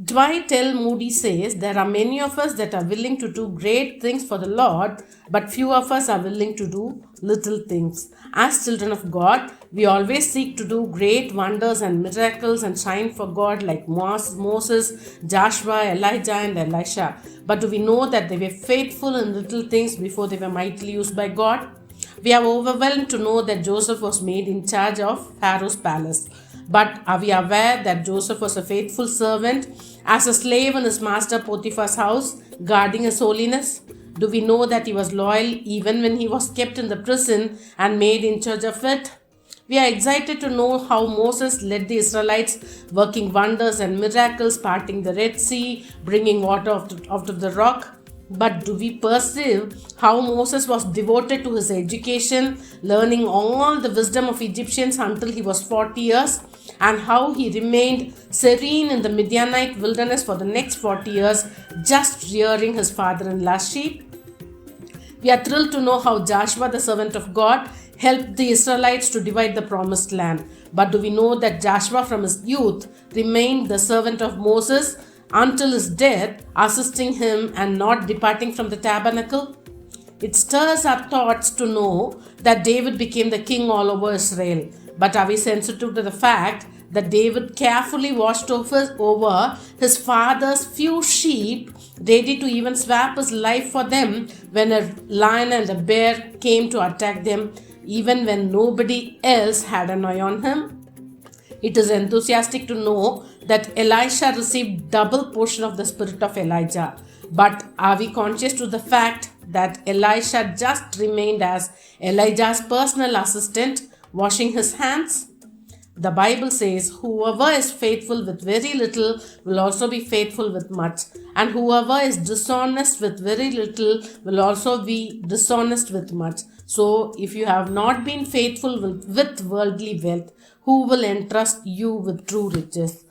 D.L.Moody says, there are many of us that are willing to do great things for the Lord, but few of us are willing to do little things. As children of God, we always seek to do great wonders and miracles and shine for God like Moses, Joshua, Elijah and Elisha. But do we know that they were faithful in little things before they were mightily used by God? We are overwhelmed to know that Joseph was made in charge of Pharaoh's palace. But are we aware that Joseph was a faithful servant as a slave in his master Potiphar's house, guarding his holiness? Do we know that he was loyal even when he was kept in the prison and made in charge of it? We are excited to know how Moses led the Israelites, working wonders and miracles, parting the Red Sea, bringing water out of the rock. But do we perceive how Moses was devoted to his education, learning all the wisdom of Egyptians until he was 40 years, and how he remained serene in the Midianite wilderness for the next 40 years, just rearing his father-in-law's sheep? We are thrilled to know how Joshua, the servant of God, helped the Israelites to divide the promised land. But do we know that Joshua from his youth remained the servant of Moses until his death, assisting him and not departing from the tabernacle? It stirs our thoughts to know that David became the king all over Israel. But are we sensitive to the fact that David carefully watched over his father's few sheep, ready to even swap his life for them when a lion and a bear came to attack them, even when nobody else had an eye on him? It is enthusiastic to know that Elisha received double portion of the spirit of Elijah. But are we conscious to the fact that Elisha just remained as Elijah's personal assistant, washing his hands? The Bible says, whoever is faithful with very little will also be faithful with much, and whoever is dishonest with very little will also be dishonest with much. So, if you have not been faithful with worldly wealth, who will entrust you with true riches?